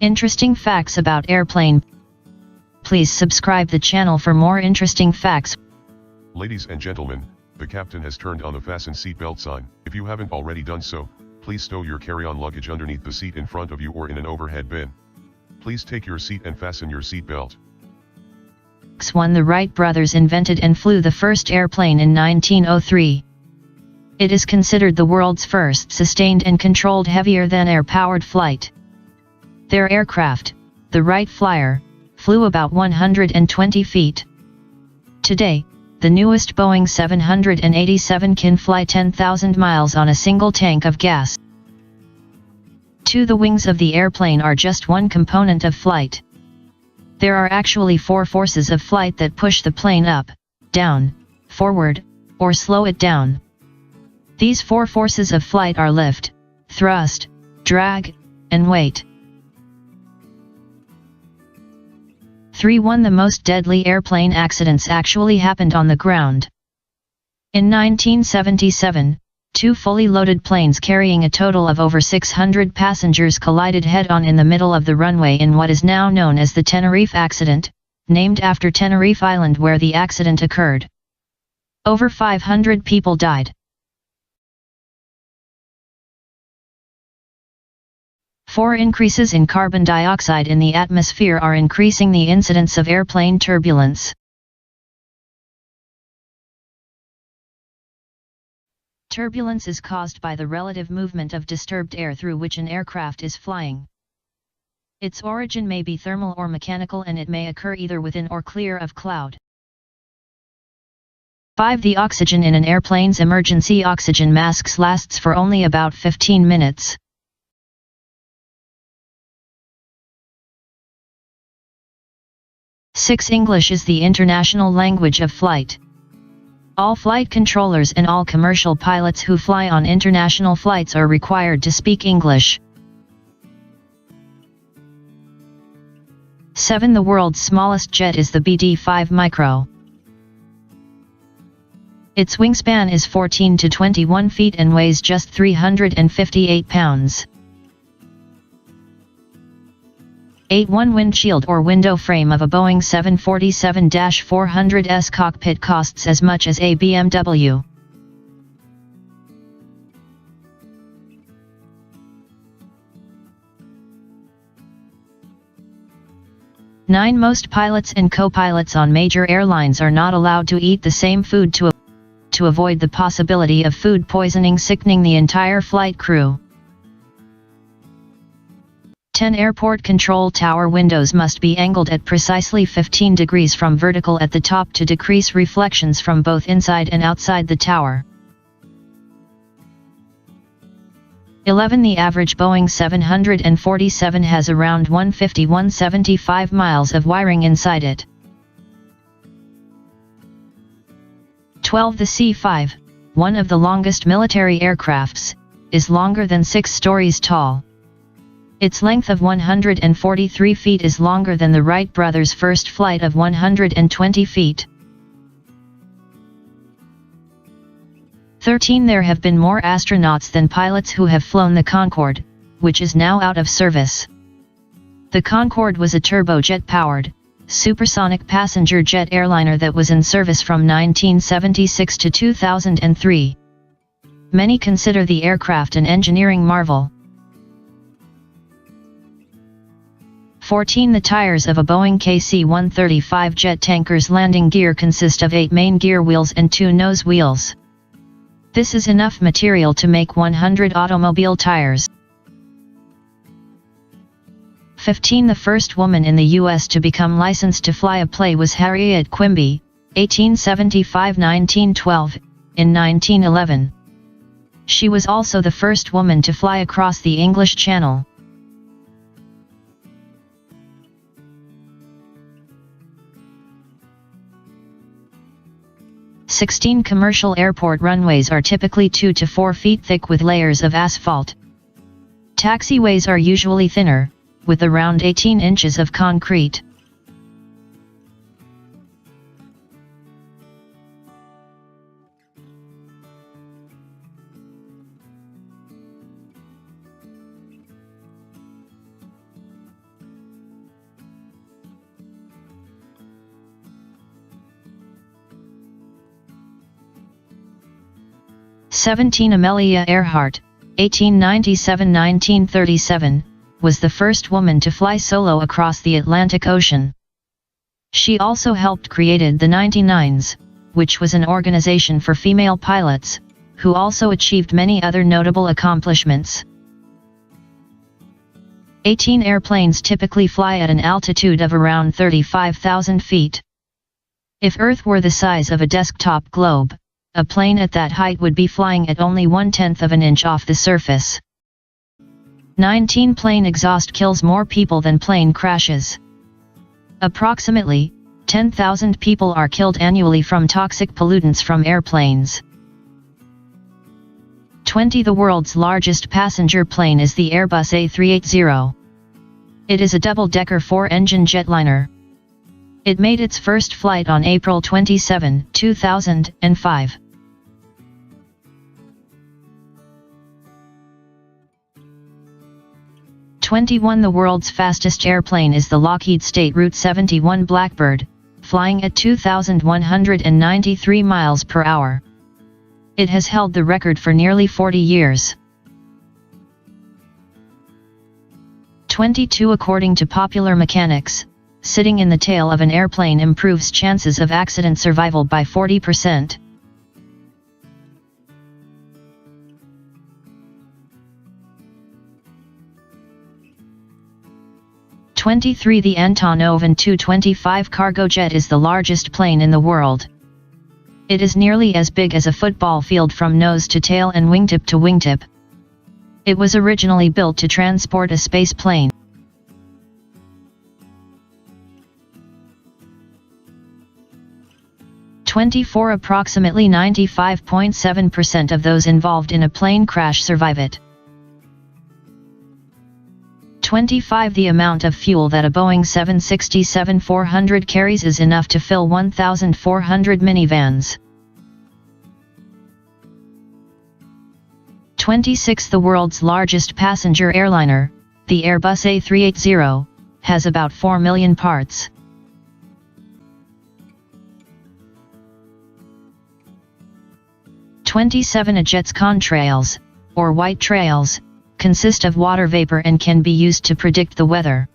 Interesting facts about airplane. Please subscribe the channel for more interesting facts. Ladies and gentlemen, the captain has turned on the fasten seatbelt sign. If you haven't already done so, please stow your carry-on luggage underneath the seat in front of you or in an overhead bin. Please take your seat and fasten your seatbelt. The Wright brothers invented and flew the first airplane in 1903. It is considered the world's first sustained and controlled heavier-than-air powered flight. Their aircraft, the Wright Flyer, flew about 120 feet. Today, the newest Boeing 787 can fly 10,000 miles on a single tank of gas. The wings of the airplane are just one component of flight. There are actually 4 forces of flight that push the plane up, down, forward, or slow it down. These 4 forces of flight are lift, thrust, drag, and weight. 1. The most deadly airplane accidents actually happened on the ground. In 1977, 2 fully loaded planes carrying a total of over 600 passengers collided head-on in the middle of the runway in what is now known as the Tenerife accident, named after Tenerife Island where the accident occurred. Over 500 people died. 4. Increases in carbon dioxide in the atmosphere are increasing the incidence of airplane turbulence. Turbulence is caused by the relative movement of disturbed air through which an aircraft is flying. Its origin may be thermal or mechanical, and it may occur either within or clear of cloud. 5. The oxygen in an airplane's emergency oxygen masks lasts for only about 15 minutes. 6. English is the international language of flight. All flight controllers and all commercial pilots who fly on international flights are required to speak English. 7. The world's smallest jet is the BD-5 Micro. Its wingspan is 14 to 21 feet and weighs just 358 pounds. 8. One windshield or window frame of a Boeing 747-400's cockpit costs as much as a BMW. Most pilots and co-pilots on major airlines are not allowed to eat the same food to avoid the possibility of food poisoning sickening the entire flight crew. 10. Airport control tower windows must be angled at precisely 15 degrees from vertical at the top to decrease reflections from both inside and outside the tower. 11. The average Boeing 747 has around 150–175 miles of wiring inside it. 12. The C-5, one of the longest military aircrafts, is longer than 6 stories tall. Its length of 143 feet is longer than the Wright brothers' first flight of 120 feet. 13. There have been more astronauts than pilots who have flown the Concorde, which is now out of service. The Concorde was a turbojet-powered, supersonic passenger jet airliner that was in service from 1976 to 2003. Many consider the aircraft an engineering marvel. 14. The tires of a Boeing KC-135 jet tanker's landing gear consist of 8 main gear wheels and 2 nose wheels. This is enough material to make 100 automobile tires. 15. The first woman in the U.S. to become licensed to fly a plane was Harriet Quimby, 1875–1912, in 1911. She was also the first woman to fly across the English Channel. 16. Commercial airport runways are typically 2 to 4 feet thick with layers of asphalt. Taxiways are usually thinner, with around 18 inches of concrete. 17 Amelia Earhart, 1897–1937, was the first woman to fly solo across the Atlantic Ocean. She also helped created the 99s, which was an organization for female pilots, who also achieved many other notable accomplishments. 18 airplanes typically fly at an altitude of around 35,000 feet. If Earth were the size of a desktop globe, a plane at that height would be flying at only 1/10 of an inch off the surface. 19 plane exhaust kills more people than plane crashes. Approximately 10,000 people are killed annually from toxic pollutants from airplanes. 20. The world's largest passenger plane is the Airbus A380. It is a double-decker 4-engine jetliner. It made its first flight on April 27, 2005. 21. The world's fastest airplane is the Lockheed SR-71 Blackbird, flying at 2,193 miles per hour. It has held the record for nearly 40 years. 22. According to popular mechanics, sitting in the tail of an airplane improves chances of accident survival by 40%. 23. The Antonov AN-225 cargo jet is the largest plane in the world. It is nearly as big as a football field from nose to tail and wingtip to wingtip. It was originally built to transport a space plane. Approximately 95.7% of those involved in a plane crash survive it. 25. The amount of fuel that a Boeing 767-400 carries is enough to fill 1,400 minivans. 26. The world's largest passenger airliner, the Airbus A380, has about 4 million parts. 27. A jet's contrails, or white trails, consist of water vapor and can be used to predict the weather.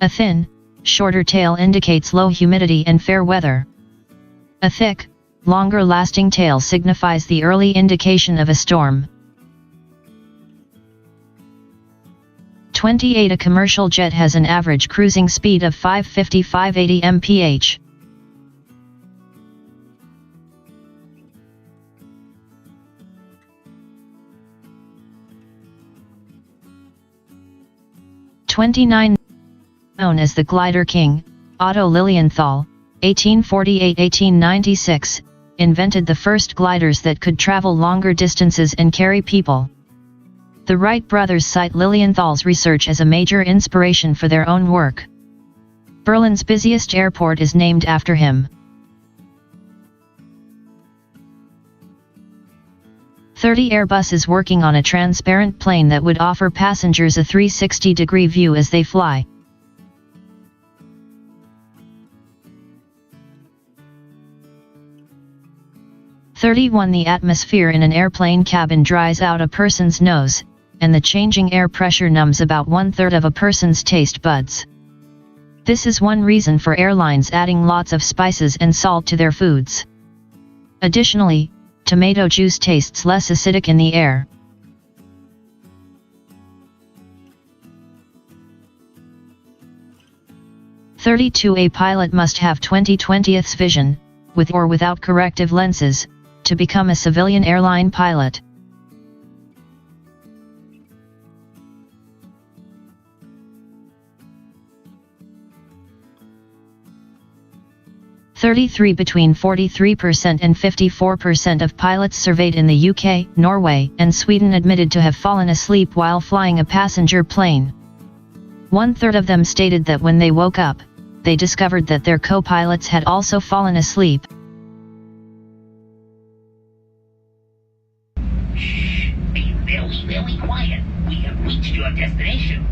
A thin, shorter tail indicates low humidity and fair weather. A thick, longer-lasting tail signifies the early indication of a storm. 28. A commercial jet has an average cruising speed of 550–580 mph. 29. Known as the Glider King, Otto Lilienthal, 1848–1896, invented the first gliders that could travel longer distances and carry people. The Wright brothers cite Lilienthal's research as a major inspiration for their own work. Berlin's busiest airport is named after him. 30. Airbus is working on a transparent plane that would offer passengers a 360-degree view as they fly. The atmosphere in an airplane cabin dries out a person's nose, and the changing air pressure numbs about 1/3 of a person's taste buds. This is one reason for airlines adding lots of spices and salt to their foods. Additionally, tomato juice tastes less acidic in the air. A pilot must have 20/20th vision, with or without corrective lenses, to become a civilian airline pilot. Between 43% and 54% of pilots surveyed in the UK, Norway, and Sweden admitted to have fallen asleep while flying a passenger plane. 1/3 of them stated that when they woke up, they discovered that their co-pilots had also fallen asleep. Shh! Be very, very quiet. We have reached your destination.